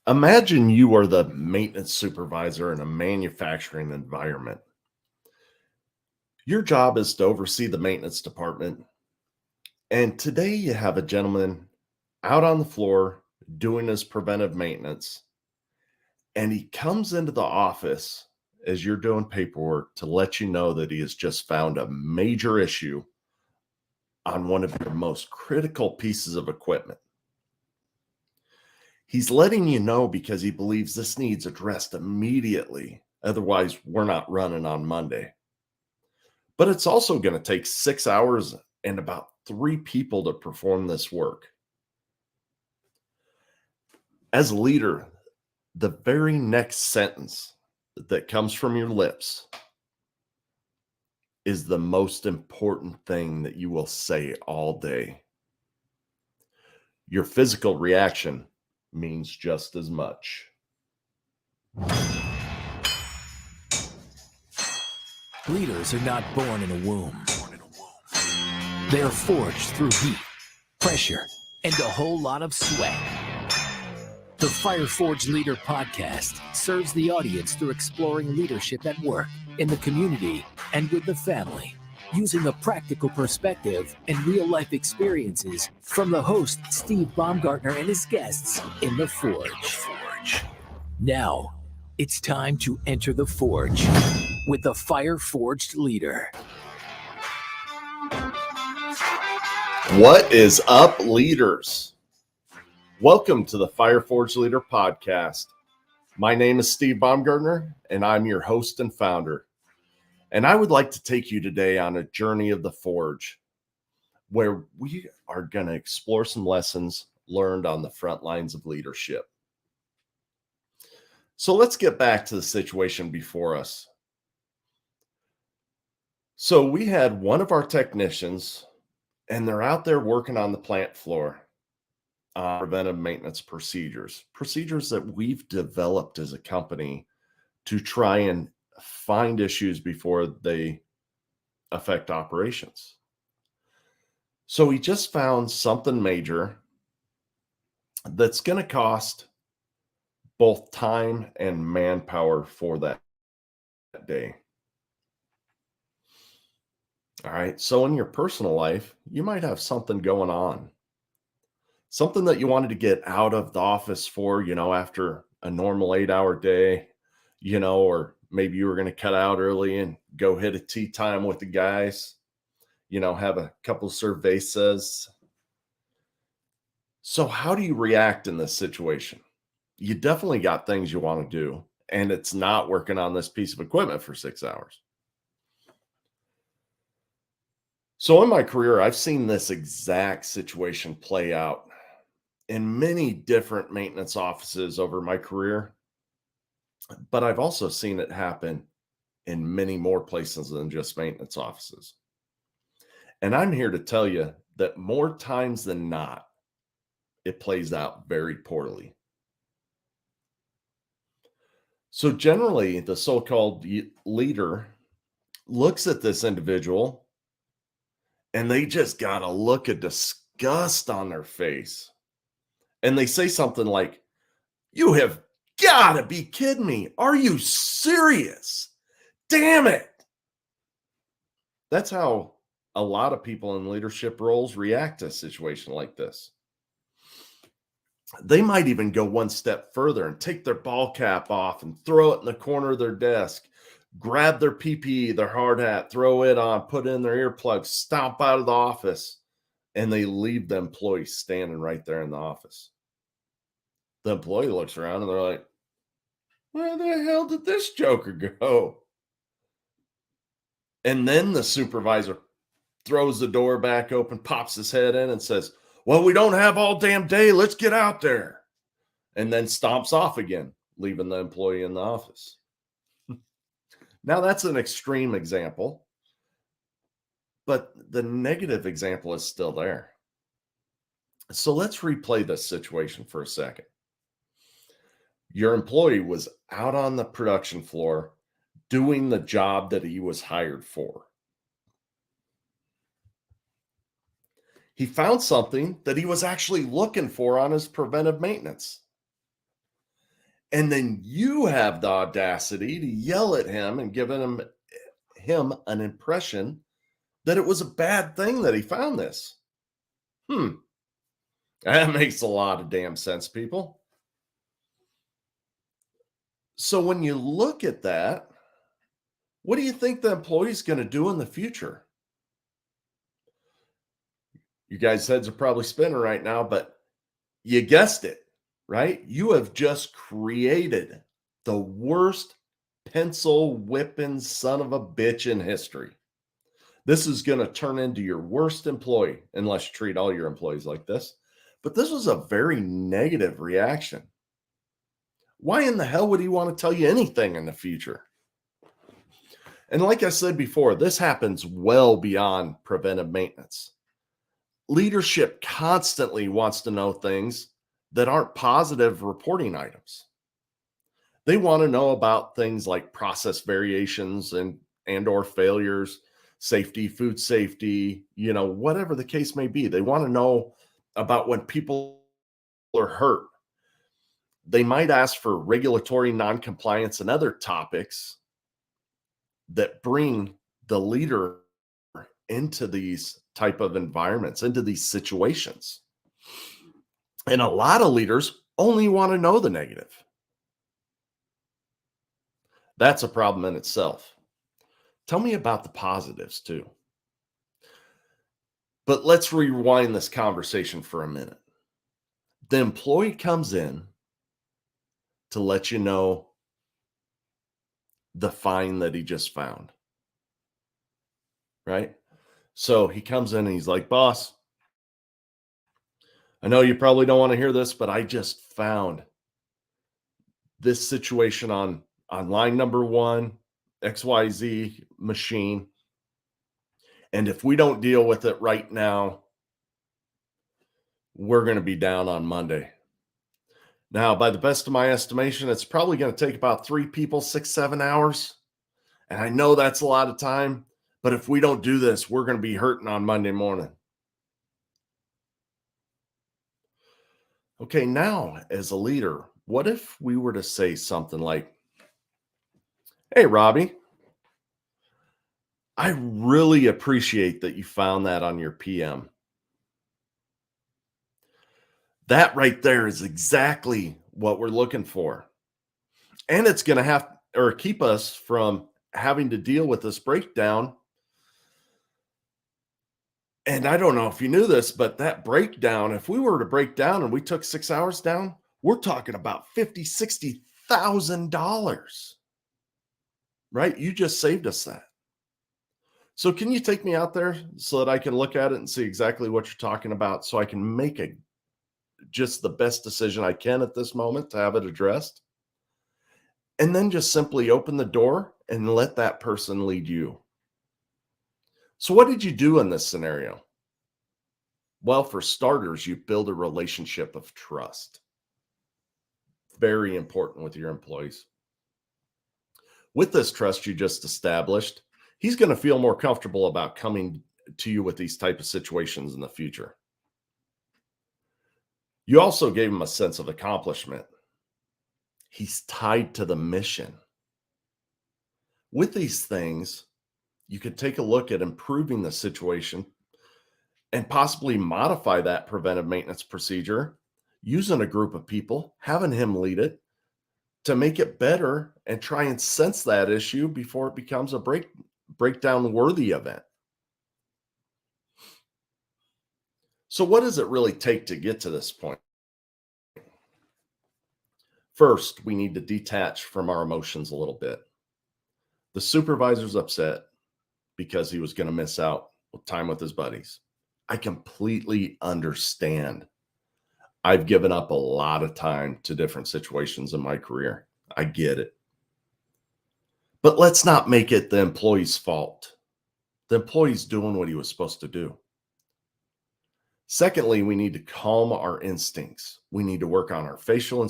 Imagine you are the maintenance supervisor in a manufacturing environment. Your job is to oversee the maintenance department. And today you have a gentleman out on the floor doing his preventive maintenance. And he comes into the office as you're doing paperwork to let you know that he has just found a major issue on one of your most critical pieces of equipment. He's letting you know because he believes this needs addressed immediately. Otherwise, we're not running on Monday. But it's also going to take 6 hours and about 3 people to perform this work. As a leader, the very next sentence that comes from your lips is the most important thing that you will say all day. Your physical reaction means just as much. Leaders are not born in a womb. They are forged through heat, pressure, and a whole lot of sweat. The Fire Forged Leader podcast serves the audience through exploring leadership at work, in the community, and with the family, using a practical perspective and real-life experiences from the host, Steve Baumgartner, and his guests in the Forge. Now, it's time to enter the Forge with the Fire Forged Leader. What is up, leaders? Welcome to the Fire Forged Leader podcast. My name is Steve Baumgartner, and I'm your host and founder. And I would like to take you today on a journey of the Forge, where we are going to explore some lessons learned on the front lines of leadership. So let's get back to the situation before us. So we had one of our technicians, and they're out there working on the plant floor on preventive maintenance procedures that we've developed as a company to try and find issues before they affect operations. So we just found something major that's going to cost both time and manpower for that day. All right. So in your personal life, you might have something going on, something that you wanted to get out of the office for, after a normal 8-hour day, or maybe you were going to cut out early and go hit a tea time with the guys, have a couple of cervezas. So how do you react in this situation? You definitely got things you want to do, and it's not working on this piece of equipment for 6 hours. So in my career, I've seen this exact situation play out in many different maintenance offices over my career, but I've also seen it happen in many more places than just maintenance offices. And I'm here to tell you that more times than not, it plays out very poorly. So generally, the so-called leader looks at this individual and they just got a look of disgust on their face. And they say something like, "You have got to be kidding me. Are you serious? Damn it." That's how a lot of people in leadership roles react to a situation like this. They might even go one step further and take their ball cap off and throw it in the corner of their desk, grab their PPE, their hard hat, throw it on, put in their earplugs, stomp out of the office, and they leave the employee standing right there in the office. The employee looks around and they're like, "Where the hell did this joker go?" And then the supervisor throws the door back open, pops his head in and says, "Well, we don't have all damn day. Let's get out there." And then stomps off again, leaving the employee in the office. Now, that's an extreme example, but the negative example is still there. So let's replay this situation for a second. Your employee was out on the production floor doing the job that he was hired for. He found something that he was actually looking for on his preventive maintenance. And then you have the audacity to yell at him and give him an impression that it was a bad thing that he found this. That makes a lot of damn sense, people. So when you look at that, what do you think the employee's going to do in the future? You guys' heads are probably spinning right now, but you guessed it, right? You have just created the worst pencil whipping son of a bitch in history. This is going to turn into your worst employee, unless you treat all your employees like this. But this was a very negative reaction. Why in the hell would he want to tell you anything in the future? And like I said before, this happens well beyond preventive maintenance. Leadership constantly wants to know things that aren't positive reporting items. They want to know about things like process variations and or failures, safety, food safety, whatever the case may be. They want to know about when people are hurt. They might ask for regulatory noncompliance and other topics that bring the leader into these type of environments, into these situations. And a lot of leaders only want to know the negative. That's a problem in itself. Tell me about the positives too. But let's rewind this conversation for a minute. The employee comes in to let you know the find that he just found, right? So he comes in and he's like, boss, I know you probably don't want to hear this, but I just found this situation on line number 1, XYZ machine. And if we don't deal with it right now, we're going to be down on Monday. Now, by the best of my estimation, it's probably going to take about 3 people, 6-7 hours. And I know that's a lot of time, but if we don't do this, we're going to be hurting on Monday morning. Okay, now as a leader, what if we were to say something like, hey, Robbie, I really appreciate that you found that on your PM. That right there is exactly what we're looking for. And it's going to keep us from having to deal with this breakdown. And I don't know if you knew this, but that breakdown, if we were to break down and we took 6 hours down, we're talking about $50,000, $60,000, right? You just saved us that. So can you take me out there so that I can look at it and see exactly what you're talking about so I can make just the best decision I can at this moment to have it addressed? And then just simply open the door and let that person lead you. So what did you do in this scenario? Well, for starters, you build a relationship of trust. Very important with your employees. With this trust you just established, he's going to feel more comfortable about coming to you with these type of situations in the future. You also gave him a sense of accomplishment. He's tied to the mission. With these things, you could take a look at improving the situation and possibly modify that preventive maintenance procedure using a group of people, having him lead it to make it better and try and sense that issue before it becomes a breakdown worthy event. So what does it really take to get to this point? First, we need to detach from our emotions a little bit. The supervisor's upset because he was going to miss out with time with his buddies. I completely understand. I've given up a lot of time to different situations in my career. I get it. But let's not make it the employee's fault. The employee's doing what he was supposed to do. Secondly, we need to calm our instincts. We need to work on our facial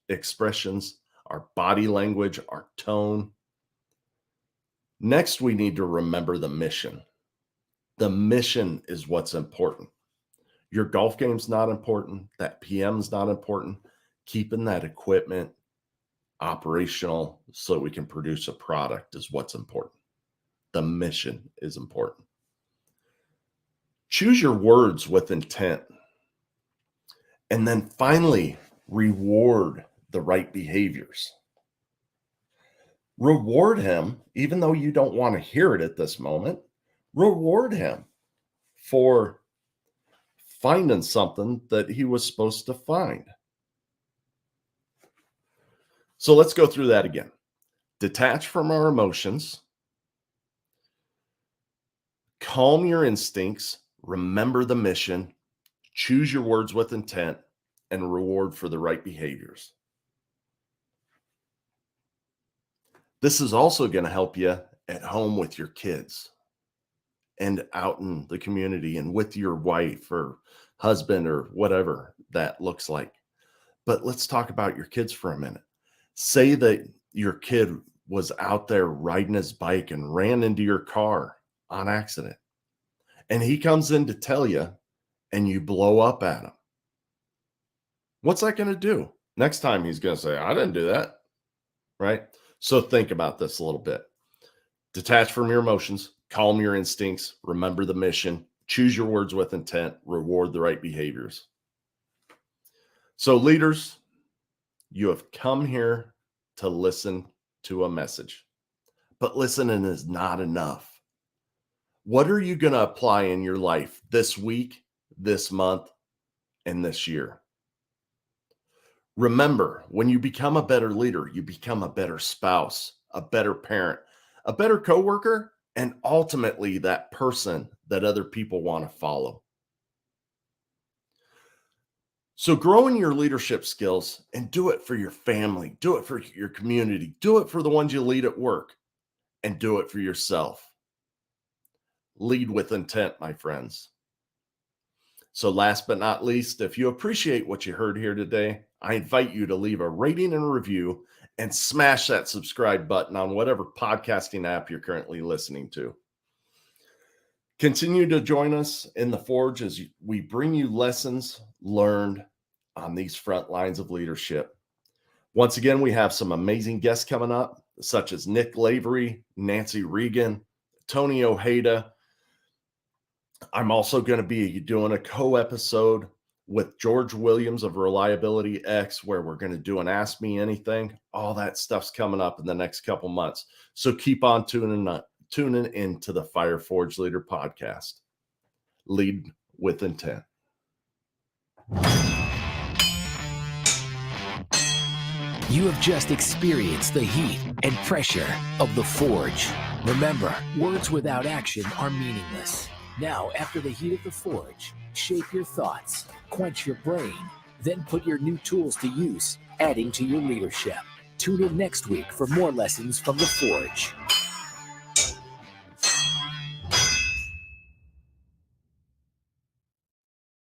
expressions, our body language, our tone. Next, we need to remember the mission. The mission is what's important. Your golf game's not important. That PM's not important. Keeping that equipment operational so we can produce a product is what's important. The mission is important. Choose your words with intent. And then finally, reward the right behaviors. Reward him, even though you don't want to hear it at this moment, reward him for finding something that he was supposed to find. So let's go through that again. Detach from our emotions. Calm your instincts. Remember the mission. Choose your words with intent and reward for the right behaviors. This is also going to help you at home with your kids and out in the community and with your wife or husband or whatever that looks like. But let's talk about your kids for a minute. Say that your kid was out there riding his bike and ran into your car on accident, and he comes in to tell you and you blow up at him. What's that going to do? Next time he's going to say, I didn't do that, right? So think about this a little bit. Detach from your emotions, calm your instincts, remember the mission, choose your words with intent, reward the right behaviors. So leaders, you have come here to listen to a message, but listening is not enough. What are you going to apply in your life this week, this month, and this year? Remember, when you become a better leader, you become a better spouse, a better parent, a better coworker, and ultimately that person that other people want to follow. So grow in your leadership skills and do it for your family, do it for your community, do it for the ones you lead at work, and do it for yourself. Lead with intent, my friends. So last but not least, if you appreciate what you heard here today, I invite you to leave a rating and a review and smash that subscribe button on whatever podcasting app you're currently listening to. Continue to join us in the Forge as we bring you lessons learned on these front lines of leadership. Once again, we have some amazing guests coming up, such as Nick Lavery, Nancy Regan, Tony Ojeda. I'm also going to be doing a co-episode with George Williams of Reliability X, where we're going to do an Ask Me Anything. All that stuff's coming up in the next couple months. So keep on tuning into the Fire Forge Leader podcast. Lead with intent. You have just experienced the heat and pressure of the Forge. Remember, words without action are meaningless. Now, after the heat of the Forge, shape your thoughts, quench your brain, then put your new tools to use, adding to your leadership. Tune in next week for more lessons from the Forge.